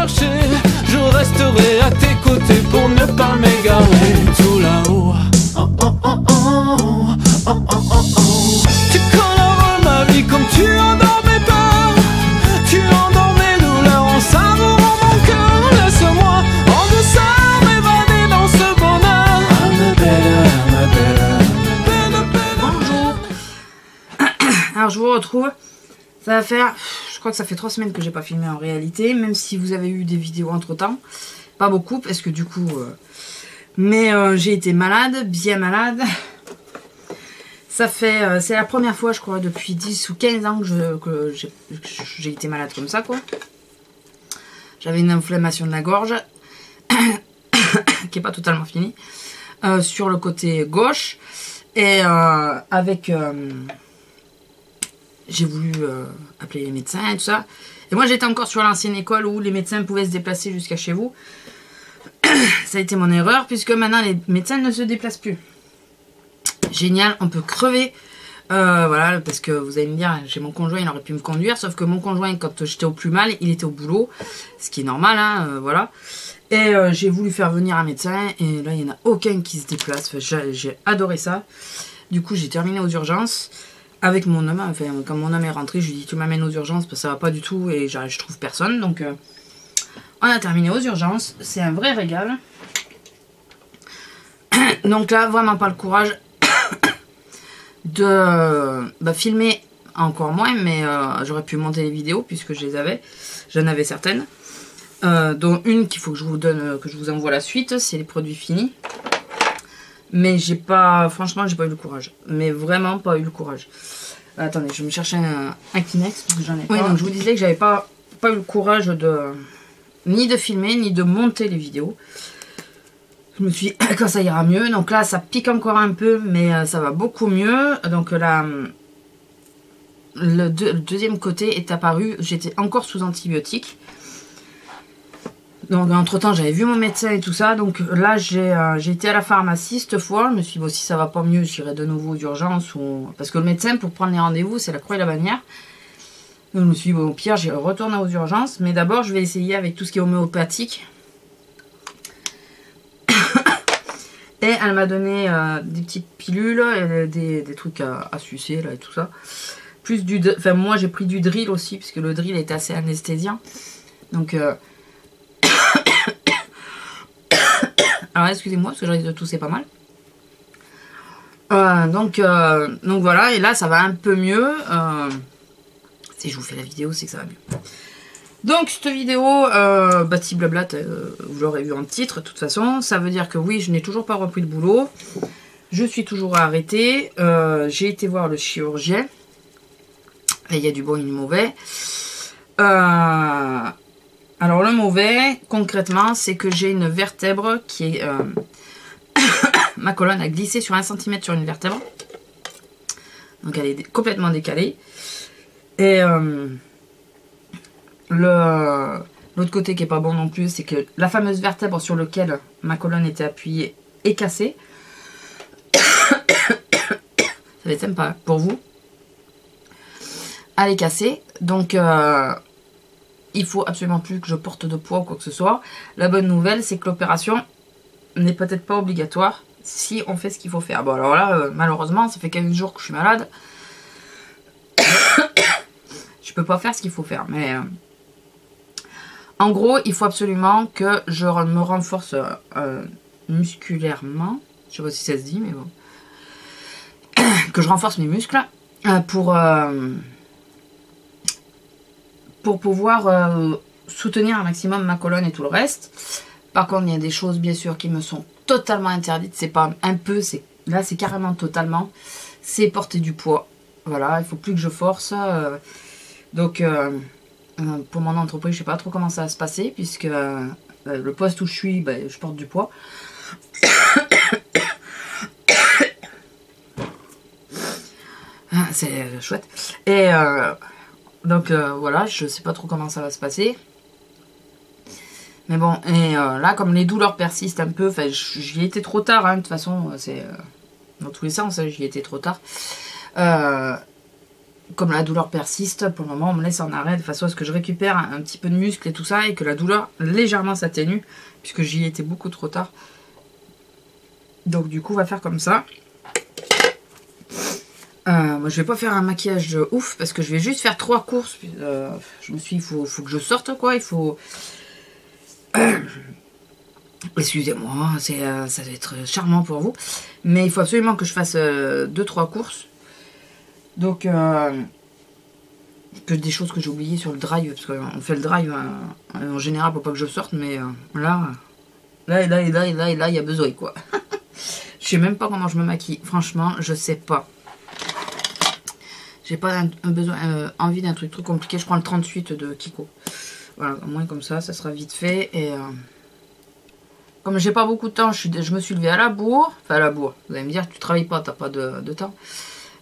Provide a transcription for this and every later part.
chercher, je resterai à tes côtés pour ne pas m'égarer. Tout là-haut, oh oh oh oh, oh oh oh oh. Tu colores ma vie comme tu endors mes peurs, tu endors mes douleurs en savourant mon cœur. Laisse-moi en douceur m'évader dans ce bonheur. Ah ma belle, ma belle, belle, belle. Bonjour. Alors je vous retrouve. Ça va faire, je crois que ça fait 3 semaines que j'ai pas filmé en réalité, même si vous avez eu des vidéos entre temps. Pas beaucoup, parce que du coup... Mais j'ai été malade, bien malade. Ça fait... c'est la première fois, je crois, depuis 10 ou 15 ans que j'ai été malade comme ça, quoi. J'avais une inflammation de la gorge, qui est pas totalement finie, sur le côté gauche. Et avec... j'ai voulu appeler les médecins et tout ça. Et moi, j'étais encore sur l'ancienne école où les médecins pouvaient se déplacer jusqu'à chez vous. Ça a été mon erreur, puisque maintenant, les médecins ne se déplacent plus. Génial, on peut crever. Voilà, parce que vous allez me dire, j'ai mon conjoint, il aurait pu me conduire. Sauf que mon conjoint, quand j'étais au plus mal, il était au boulot. Ce qui est normal, hein, voilà. Et j'ai voulu faire venir un médecin. Et là, il n'y en a aucun qui se déplace. Enfin, j'ai adoré ça. Du coup, j'ai terminé aux urgences. Avec mon homme, enfin quand mon homme est rentré, je lui ai dit tu m'amènes aux urgences parce que ça va pas du tout et je trouve personne. Donc on a terminé aux urgences, c'est un vrai régal. Donc là vraiment pas le courage de filmer, encore moins, mais j'aurais pu monter les vidéos puisque j'en avais certaines. Dont une qu'il faut que je vous donne, que je vous envoie la suite, c'est les produits finis. Mais franchement, j'ai pas eu le courage. Mais vraiment pas eu le courage. Attendez, je vais me chercher un Kleenex parce que j'en ai pas. Oui, donc je vous disais que j'avais pas eu le courage ni de filmer, ni de monter les vidéos. Je me suis dit, quand ça ira mieux. Donc là, ça pique encore un peu, mais ça va beaucoup mieux. Donc là, le deuxième côté est apparu. J'étais encore sous antibiotiques. Donc entre temps j'avais vu mon médecin et tout ça. Donc là j'ai été à la pharmacie cette fois. Je me suis dit bon, si ça va pas mieux j'irai de nouveau aux urgences parce que le médecin pour prendre les rendez-vous c'est la Croix et la Bannière. Donc je me suis dit bon, au pire j'irai retourner aux urgences. Mais d'abord je vais essayer avec tout ce qui est homéopathique. Et elle m'a donné des petites pilules, des trucs à sucer là et tout ça. Plus enfin moi j'ai pris du drill aussi parce que le drill est assez anesthésiant. Donc alors excusez-moi parce que j'arrive de tousser pas mal. Donc voilà, et là ça va un peu mieux. Si je vous fais la vidéo, c'est que ça va mieux. Donc cette vidéo, petit blabla, vous l'aurez vu en titre, de toute façon, ça veut dire que oui, je n'ai toujours pas repris le boulot. Je suis toujours arrêtée. J'ai été voir le chirurgien. Et il y a du bon et du mauvais. Alors le mauvais, concrètement, c'est que j'ai une vertèbre qui est... ma colonne a glissé sur 1 cm sur une vertèbre. Donc elle est complètement décalée. Et l'autre côté qui est pas bon non plus, c'est que la fameuse vertèbre sur laquelle ma colonne était appuyée est cassée. Ça va être sympa pour vous. Elle est cassée. Donc... il faut absolument plus que je porte de poids ou quoi que ce soit. La bonne nouvelle, c'est que l'opération n'est peut-être pas obligatoire si on fait ce qu'il faut faire. Bon, alors là, malheureusement, ça fait 15 jours que je suis malade. Je peux pas faire ce qu'il faut faire. Mais en gros, il faut absolument que je me renforce musculairement. Je sais pas si ça se dit, mais bon. Que je renforce mes muscles pour pouvoir soutenir un maximum ma colonne et tout le reste. Par contre, il y a des choses, bien sûr, qui me sont totalement interdites. C'est pas un peu, là, c'est carrément totalement. C'est porter du poids. Voilà, il faut plus que je force. Donc, pour mon entreprise, je sais pas trop comment ça va se passer, puisque le poste où je suis, je porte du poids. C'est chouette. Et... donc voilà, je sais pas trop comment ça va se passer. Mais bon, et là, comme les douleurs persistent un peu, enfin, j'y étais trop tard, hein, de toute façon, c'est dans tous les sens, j'y étais trop tard. comme la douleur persiste, pour le moment on me laisse en arrêt de façon à ce que je récupère un petit peu de muscle et tout ça et que la douleur légèrement s'atténue puisque j'y étais beaucoup trop tard. Donc du coup on va faire comme ça. Moi je vais pas faire un maquillage de ouf parce que je vais juste faire 3 courses. Je me suis dit il faut que je sorte quoi, il faut... Excusez-moi, ça va être charmant pour vous. Mais il faut absolument que je fasse 2-3 courses. Donc, que des choses que j'ai oubliées sur le drive, parce qu'on fait le drive en général pour pas que je sorte, mais là, il y a besoin, quoi. Je sais même pas comment je me maquille. Franchement, je sais pas. J'ai pas envie d'un truc trop compliqué. Je prends le 38 de Kiko. Voilà, au moins comme ça sera vite fait. Et comme j'ai pas beaucoup de temps, je me suis levée à la bourre. Enfin, à la bourre. Vous allez me dire, tu travailles pas, t'as pas de temps.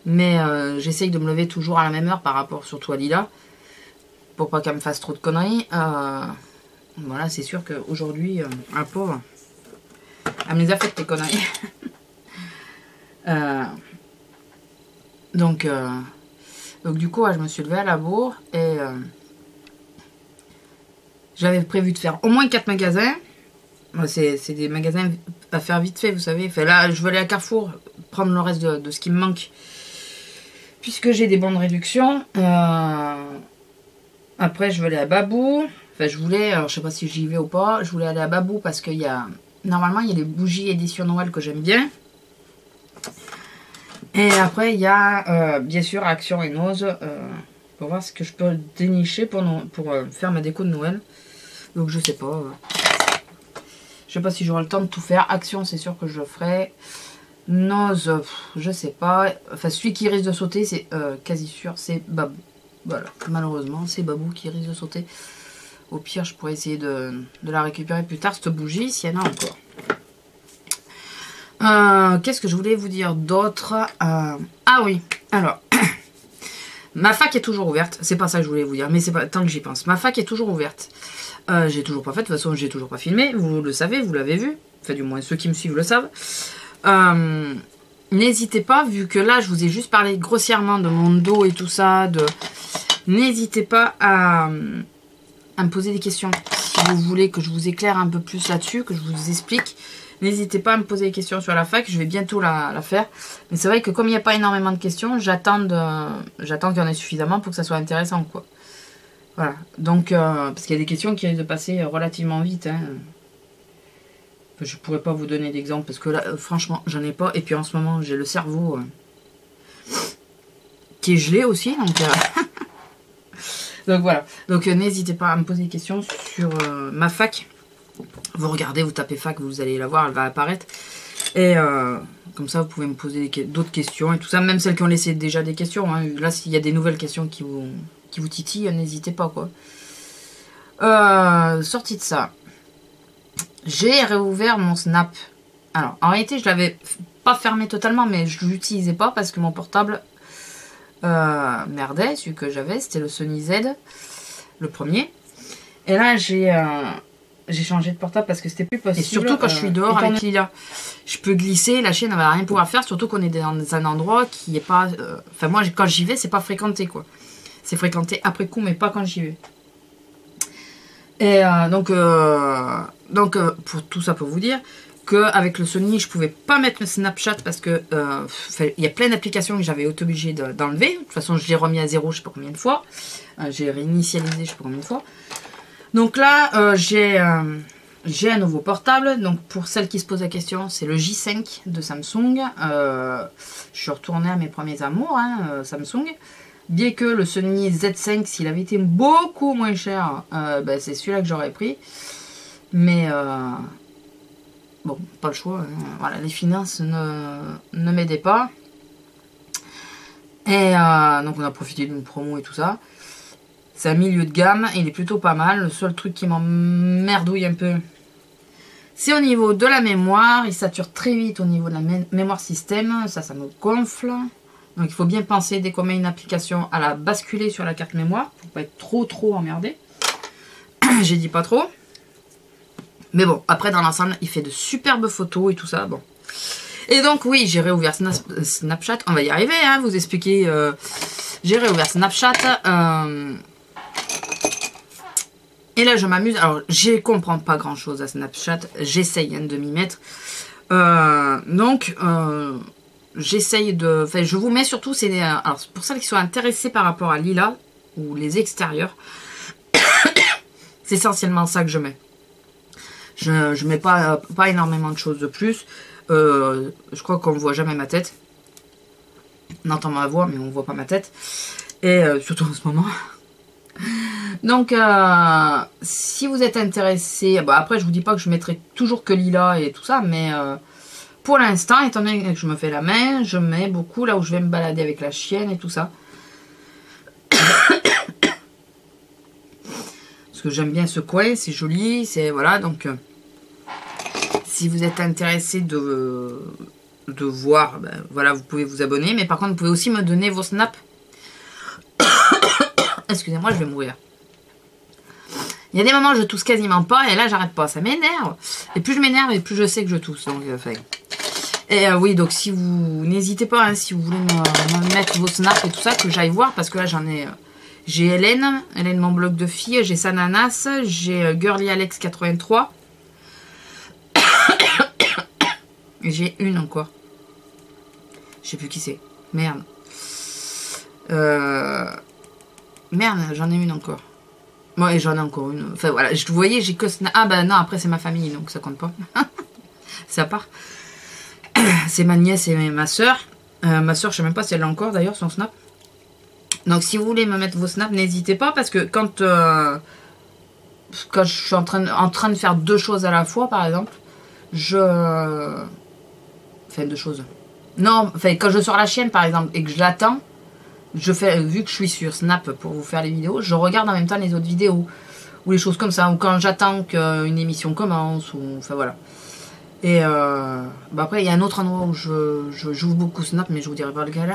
Mais j'essaye de me lever toujours à la même heure par rapport surtout à Lila. Pour pas qu'elle me fasse trop de conneries. Voilà, c'est sûr qu'aujourd'hui, la pauvre, elle me les a faites tes conneries. Donc du coup, je me suis levée à la bourre et j'avais prévu de faire au moins 4 magasins. C'est des magasins à faire vite fait, vous savez. Enfin, là, je veux aller à Carrefour, prendre le reste de ce qui me manque. Puisque j'ai des bonnes réductions. Après, je veux aller à Babou. Enfin, je voulais, alors je sais pas si j'y vais ou pas. Je voulais aller à Babou parce qu'il y a... Normalement, il y a les bougies édition Noël que j'aime bien. Et après, il y a, bien sûr, Action et Nose. Pour voir ce que je peux dénicher pour faire ma déco de Noël. Donc, je sais pas. Je sais pas si j'aurai le temps de tout faire. Action, c'est sûr que je le ferai. Nose, je sais pas. Enfin, celui qui risque de sauter, c'est quasi sûr, c'est Babou. Voilà, malheureusement, c'est Babou qui risque de sauter. Au pire, je pourrais essayer de la récupérer plus tard, cette bougie, s'il y en a encore. Qu'est-ce que je voulais vous dire d'autre? Ah oui, alors, ma fac est toujours ouverte. C'est pas ça que je voulais vous dire, mais c'est pas tant que j'y pense. Ma fac est toujours ouverte. J'ai toujours pas fait, de toute façon, j'ai toujours pas filmé. Vous le savez, vous l'avez vu. Enfin, du moins, ceux qui me suivent le savent. N'hésitez pas, vu que là, je vous ai juste parlé grossièrement de mon dos et tout ça. N'hésitez pas à me poser des questions. Si vous voulez que je vous éclaire un peu plus là-dessus, que je vous explique. N'hésitez pas à me poser des questions sur la fac, je vais bientôt la faire. Mais c'est vrai que comme il n'y a pas énormément de questions, j'attends qu'il y en ait suffisamment pour que ça soit intéressant, quoi. Voilà, donc, parce qu'il y a des questions qui risquent de passer relativement vite. Hein. Je pourrais pas vous donner d'exemple parce que là, franchement, j'en ai pas. Et puis en ce moment, j'ai le cerveau qui est gelé aussi. Donc, donc voilà, donc n'hésitez pas à me poser des questions sur ma fac. Vous regardez, vous tapez fac, vous allez la voir, elle va apparaître. Et comme ça, vous pouvez me poser d'autres questions et tout ça. Même celles qui ont laissé déjà des questions. Hein. Là, s'il y a des nouvelles questions qui vous titillent, n'hésitez pas, quoi. Sorti de ça, j'ai réouvert mon Snap. Alors, en réalité, je l'avais pas fermé totalement, mais je l'utilisais pas parce que mon portable merdait. Celui que j'avais, c'était le Sony Z, le premier. Et là, j'ai changé de portable parce que c'était plus possible. Et surtout quand je suis dehors avec Lila, je peux glisser, la chienne elle va rien pouvoir faire, surtout qu'on est dans un endroit qui est pas... Enfin moi quand j'y vais c'est pas fréquenté quoi. C'est fréquenté après coup mais pas quand j'y vais. Et donc pour tout ça pour vous dire qu'avec le Sony je pouvais pas mettre le Snapchat parce que il y a plein d'applications que j'avais été obligée d'enlever. De toute façon je l'ai remis à zéro je sais pas combien de fois. J'ai réinitialisé je sais pas combien de fois. Donc là, j'ai un nouveau portable. Donc pour celles qui se posent la question, c'est le J5 de Samsung. Je suis retournée à mes premiers amours, hein, Samsung. Bien que le Sony Z5, s'il avait été beaucoup moins cher, c'est celui-là que j'aurais pris. Mais bon, pas le choix. Hein. Voilà, les finances ne m'aidaient pas. Et donc on a profité d'une promo et tout ça. C'est un milieu de gamme, il est plutôt pas mal. Le seul truc qui m'emmerdouille un peu, c'est au niveau de la mémoire. Il sature très vite au niveau de la mémoire système. Ça me gonfle. Donc il faut bien penser, dès qu'on met une application, à la basculer sur la carte mémoire. Pour pas être trop emmerdé. J'ai dit pas trop. Mais bon, après dans l'ensemble, il fait de superbes photos et tout ça. Bon. Et donc oui, j'ai réouvert Snapchat. On va y arriver, hein, vous expliquer... J'ai réouvert Snapchat. Et là, je m'amuse. Alors, je comprends pas grand-chose à Snapchat. J'essaye de m'y mettre. J'essaye de... Enfin, je vous mets surtout... Alors, pour celles qui sont intéressées par rapport à Lila, ou les extérieurs, c'est essentiellement ça que je mets. Je mets pas énormément de choses de plus. Je crois qu'on ne voit jamais ma tête. On entend ma voix, mais on ne voit pas ma tête. Et surtout en ce moment... Donc, si vous êtes intéressé, après je vous dis pas que je mettrai toujours que Lila et tout ça, mais pour l'instant, étant donné que je me fais la main, je mets beaucoup là où je vais me balader avec la chienne et tout ça. Parce que j'aime bien ce coin, c'est joli, c'est voilà, donc si vous êtes intéressé de voir, voilà, vous pouvez vous abonner, mais par contre vous pouvez aussi me donner vos snaps. Excusez-moi, je vais mourir. Il y a des moments où je tousse quasiment pas et là j'arrête pas, ça m'énerve. Et plus je m'énerve et plus je sais que je tousse. Donc, oui, donc si vous n'hésitez pas, hein, si vous voulez me mettre vos snaps et tout ça, que j'aille voir parce que là j'en ai. J'ai Hélène, mon blog de filles, j'ai Sananas, j'ai Girly Alex 83. Et j'ai une encore. Je sais plus qui c'est. Merde. Merde, j'en ai une encore. Ouais, j'en ai encore une. Enfin voilà, vous voyez, j'ai que... Ah bah non, après c'est ma famille, donc ça compte pas. Ça part. C'est ma nièce et ma soeur. Ma soeur, je sais même pas si elle l'a encore d'ailleurs, son snap. Donc si vous voulez me mettre vos snaps, n'hésitez pas, parce que quand je suis en train de faire deux choses à la fois, par exemple, enfin deux choses. Non, enfin quand je sors la chienne, par exemple, et que je l'attends, vu que je suis sur Snap pour vous faire les vidéos, je regarde en même temps les autres vidéos. Ou les choses comme ça. Ou quand j'attends qu'une émission commence. Ou, enfin voilà. Et après, il y a un autre endroit où je joue beaucoup Snap, mais je vous dirai pas lequel.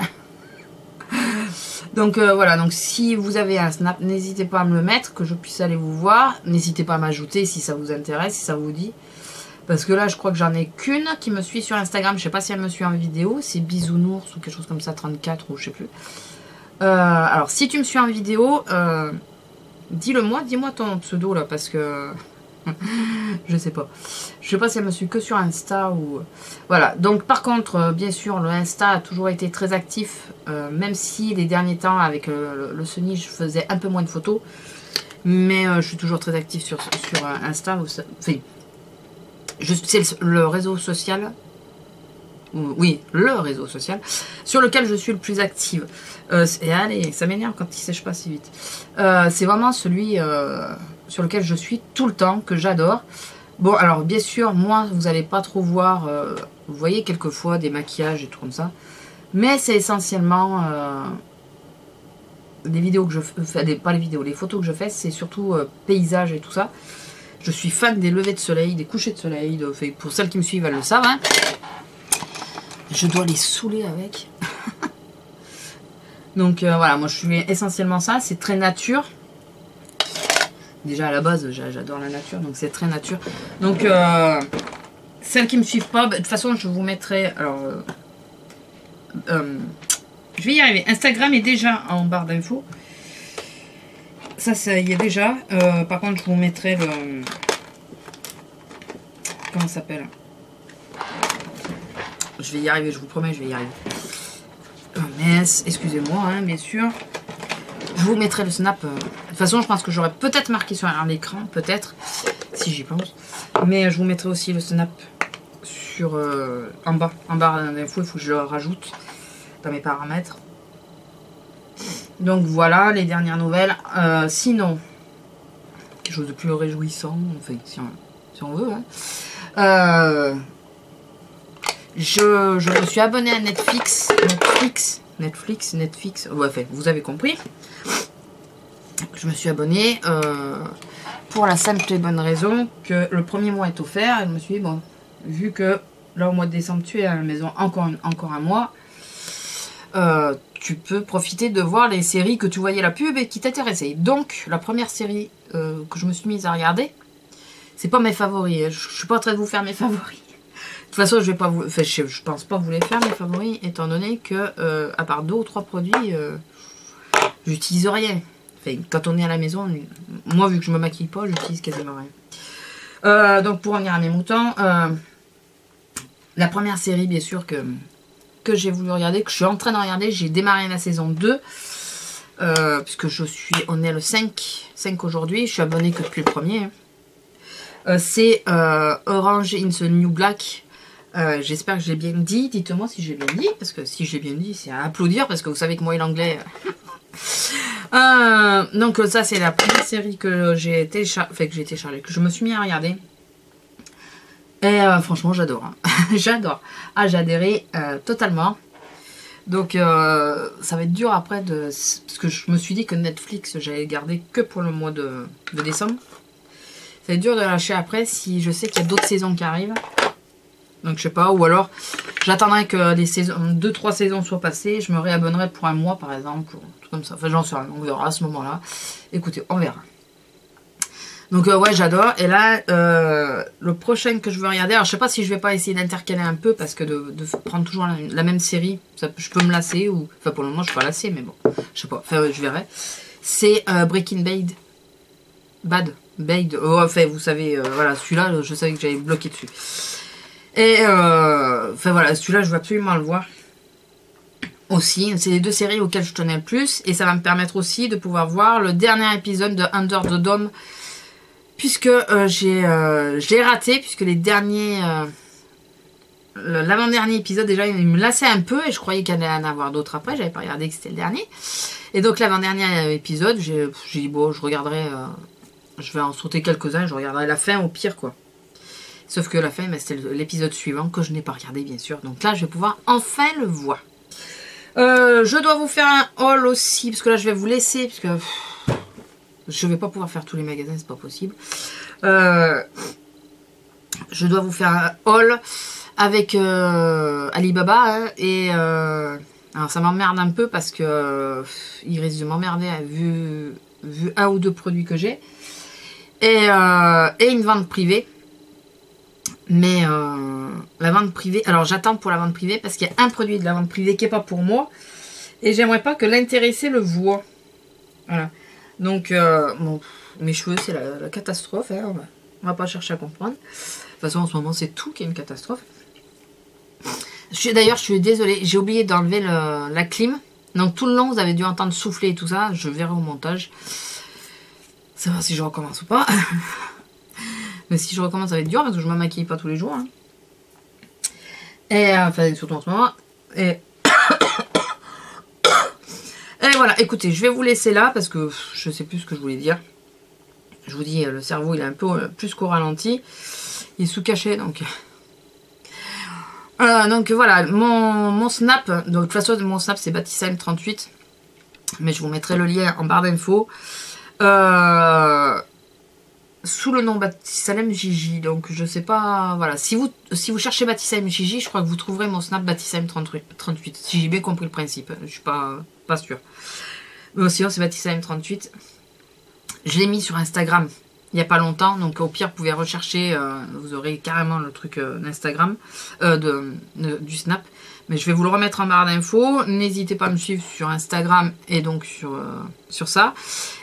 Donc voilà. Donc si vous avez un Snap, n'hésitez pas à me le mettre, que je puisse aller vous voir. N'hésitez pas à m'ajouter si ça vous intéresse, si ça vous dit. Parce que là, je crois que j'en ai qu'une qui me suit sur Instagram. Je sais pas si elle me suit en vidéo. C'est Bisounours ou quelque chose comme ça, 34 ou je sais plus. Alors, si tu me suis en vidéo, dis-moi ton pseudo là, parce que je sais pas. Je sais pas si elle me suit que sur Insta ou... Voilà, donc par contre, bien sûr, le Insta a toujours été très actif, même si les derniers temps, avec le Sony, je faisais un peu moins de photos. Mais je suis toujours très actif sur Insta. Enfin, c'est le réseau social... Oui, le réseau social sur lequel je suis le plus active. Et allez, ça m'énerve quand il sèche pas si vite. C'est vraiment celui sur lequel je suis tout le temps, que j'adore. Bon, alors bien sûr, moi, vous n'allez pas trop voir, vous voyez quelquefois des maquillages et tout comme ça. Mais c'est essentiellement les vidéos que je fais, pas les vidéos, les photos que je fais, c'est surtout paysages et tout ça. Je suis fan des levées de soleil, des couchers de soleil. Pour celles qui me suivent, elles le savent, hein. Je dois les saouler avec. Donc voilà, moi je suis essentiellement ça. C'est très nature. Déjà à la base, j'adore la nature. Donc c'est très nature. Donc celles qui me suivent pas, de toute façon je vous mettrai... Alors, je vais y arriver. Instagram est déjà en barre d'infos. Ça y est déjà. Par contre je vous mettrai le... Comment ça s'appelle ? Je vais y arriver, je vous promets, je vais y arriver. Mais excusez-moi, hein, bien sûr. Je vous mettrai le snap. De toute façon, je pense que j'aurais peut-être marqué sur l'écran, peut-être, si j'y pense. Mais je vous mettrai aussi le snap sur en bas d'infos. Il faut que je le rajoute dans mes paramètres. Donc voilà, les dernières nouvelles. Sinon, quelque chose de plus réjouissant, enfin, si on veut. Hein. Je me suis abonnée à Netflix. Ouais, enfin, vous avez compris. Je me suis abonnée pour la simple et bonne raison que le premier mois est offert. Et je me suis dit, bon, vu que là au mois de décembre tu es à la maison encore un mois, tu peux profiter de voir les séries que tu voyais la pub et qui t'intéressaient. Donc, la première série que je me suis mise à regarder, c'est pas mes favoris. Je suis pas en train de vous faire mes favoris. De toute façon, je vais pas vous, enfin, je pense pas vous les faire mes favoris, étant donné que à part 2 ou 3 produits, j'utilise rien. Enfin, quand on est à la maison, moi vu que je me maquille pas, j'utilise quasiment rien. Donc pour revenir à mes moutons, la première série bien sûr que j'ai voulu regarder, que je suis en train de regarder, j'ai démarré la saison 2. Puisque on est le 5 aujourd'hui, je suis abonnée que depuis le premier. C'est Orange is the New Black. J'espère que j'ai bien dit. Dites-moi si j'ai bien dit, parce que si j'ai bien dit, c'est à applaudir, parce que vous savez que moi et l'anglais. Donc ça c'est la première série que j'ai téléchargée, que je me suis mis à regarder. Et franchement j'adore. Hein. J'adore. Ah j'ai adhéré totalement. Donc ça va être dur après parce que je me suis dit que Netflix j'allais garder que pour le mois de décembre. Ça va être dur de lâcher après si je sais qu'il y a d'autres saisons qui arrivent. Donc je sais pas, ou alors j'attendrai que les 2-3 saisons soient passées, je me réabonnerai pour un mois par exemple, ou tout comme ça. Enfin j'en sais rien, on verra à ce moment-là. Écoutez, on verra. Donc ouais j'adore. Et là le prochain que je veux regarder, alors je sais pas si je vais pas essayer d'intercaler un peu parce que de prendre toujours la même série, je peux me lasser ou enfin pour le moment je suis pas lassée mais bon je sais pas, enfin je verrai. C'est Breaking Bad. Enfin vous savez voilà celui-là je savais que j'avais bloqué dessus. Et enfin voilà celui-là je veux absolument le voir. Aussi, c'est les deux séries auxquelles je tenais le plus et ça va me permettre aussi de pouvoir voir le dernier épisode de Under the Dome. Puisque j'ai raté, puisque les derniers... l'avant-dernier épisode, déjà, il me lassait un peu, et je croyais qu'il allait en avoir d'autres après, j'avais pas regardé que c'était le dernier. Et donc, l'avant-dernier épisode, j'ai dit, bon, je regarderai... je vais en sauter quelques-uns, je regarderai la fin au pire, quoi. Sauf que la fin, ben, c'était l'épisode suivant, que je n'ai pas regardé, bien sûr. Donc là, je vais pouvoir enfin le voir. Je dois vous faire un haul aussi, parce que là, je vais vous laisser, parce que... je vais pas pouvoir faire tous les magasins, c'est pas possible. Je dois vous faire un haul avec Alibaba. Hein, et alors ça m'emmerde un peu parce que il risque de m'emmerder vu un ou deux produits que j'ai. Et une vente privée. Mais la vente privée... Alors j'attends pour la vente privée parce qu'il y a un produit de la vente privée qui n'est pas pour moi. Et j'aimerais pas que l'intéressé le voie. Voilà. Donc, bon, mes cheveux, c'est la catastrophe. Hein, on va pas chercher à comprendre. De toute façon, en ce moment, c'est tout qui est une catastrophe. D'ailleurs, je suis désolée. J'ai oublié d'enlever la clim. Donc, tout le long, vous avez dû entendre souffler et tout ça. Je verrai au montage. Savoir si je recommence ou pas. Mais si je recommence, ça va être dur parce que je me maquille pas tous les jours. Hein. Et, enfin, surtout en ce moment. Et voilà, écoutez, je vais vous laisser là parce que je sais plus ce que je voulais dire. Je vous dis, le cerveau, il est un peu plus qu'au ralenti. Il est sous-caché, donc... donc voilà, mon snap, donc, de toute façon, mon snap, c'est Batisime38. Mais je vous mettrai le lien en barre d'infos. Sous le nom Batisime Gigi. Donc je sais pas, voilà. Si vous cherchez Batisime Gigi, je crois que vous trouverez mon snap Batisime38. Si j'ai bien compris le principe, je suis pas sûre. Mais sinon c'est Batisime38. Je l'ai mis sur Instagram il n'y a pas longtemps, donc au pire vous pouvez rechercher, vous aurez carrément le truc d'Instagram, du snap. Mais je vais vous le remettre en barre d'infos. N'hésitez pas à me suivre sur Instagram et donc sur ça.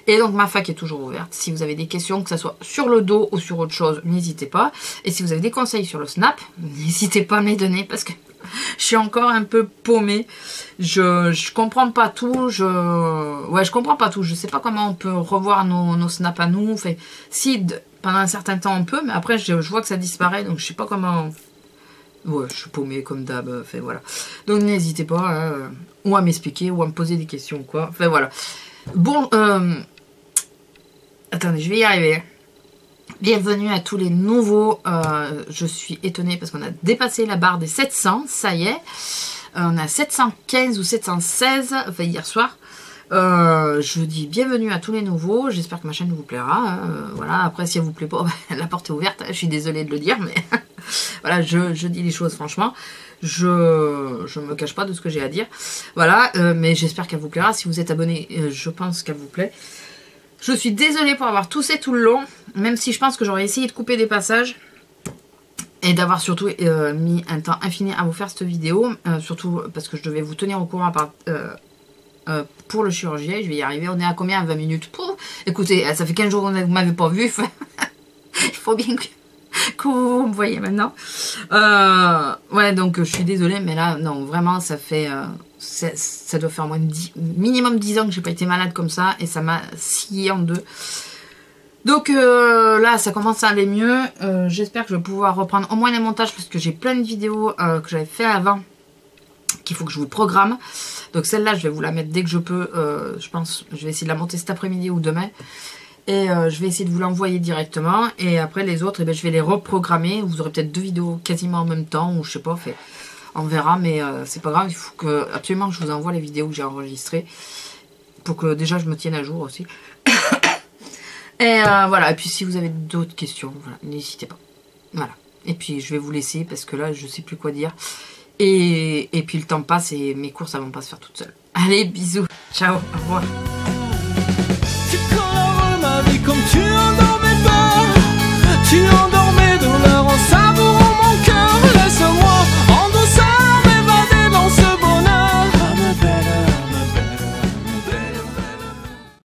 Et donc ma fac est toujours ouverte. Si vous avez des questions, que ce soit sur le dos ou sur autre chose, n'hésitez pas. Et si vous avez des conseils sur le snap, n'hésitez pas à me les donner parce que je suis encore un peu paumée. Je comprends pas tout. Ouais, je comprends pas tout. Je sais pas comment on peut revoir nos snaps à nous. Enfin, si pendant un certain temps on peut, mais après je vois que ça disparaît. Donc je sais pas comment... Ouais, je suis paumée comme d'hab, enfin voilà. Donc n'hésitez pas, hein, ou à m'expliquer, ou à me poser des questions, quoi. Enfin voilà. Bon, attendez, je vais y arriver. Bienvenue à tous les nouveaux. Je suis étonnée parce qu'on a dépassé la barre des 700, ça y est. On a 715 ou 716, enfin hier soir. Je vous dis bienvenue à tous les nouveaux. J'espère que ma chaîne vous plaira. Hein. Voilà, après si elle vous plaît pas, la porte est ouverte. Je suis désolée de le dire, mais voilà, je dis les choses franchement. Je me cache pas de ce que j'ai à dire. Voilà, mais j'espère qu'elle vous plaira. Si vous êtes abonné, je pense qu'elle vous plaît. Je suis désolée pour avoir toussé tout le long, même si je pense que j'aurais essayé de couper des passages. Et d'avoir surtout mis un temps infini à vous faire cette vidéo. Surtout parce que je devais vous tenir au courant pour le chirurgien. Je vais y arriver. On est à combien? À 20 minutes. Écoutez, ça fait 15 jours que vous m'avez pas vu. Il faut bien que vous me voyez maintenant. Ouais, donc je suis désolée, mais là, non, vraiment, ça fait... ça doit faire au moins minimum 10 ans que j'ai pas été malade comme ça, et ça m'a scié en deux. Donc là, ça commence à aller mieux. J'espère que je vais pouvoir reprendre au moins les montages, parce que j'ai plein de vidéos que j'avais fait avant, qu'il faut que je vous programme. Donc celle-là, je vais vous la mettre dès que je peux. Je pense, je vais essayer de la monter cet après-midi ou demain. Et je vais essayer de vous l'envoyer directement. Et après les autres, eh bien, je vais les reprogrammer. Vous aurez peut-être 2 vidéos quasiment en même temps, ou je sais pas, on verra. Mais c'est pas grave, il faut absolument que je vous envoie les vidéos que j'ai enregistrées. Pour que déjà je me tienne à jour aussi. Et voilà, et puis si vous avez d'autres questions, voilà, n'hésitez pas. Voilà. Et puis je vais vous laisser parce que là, je sais plus quoi dire. Et puis le temps passe et mes courses, elles vont pas se faire toutes seules. Allez, bisous. Ciao, au revoir.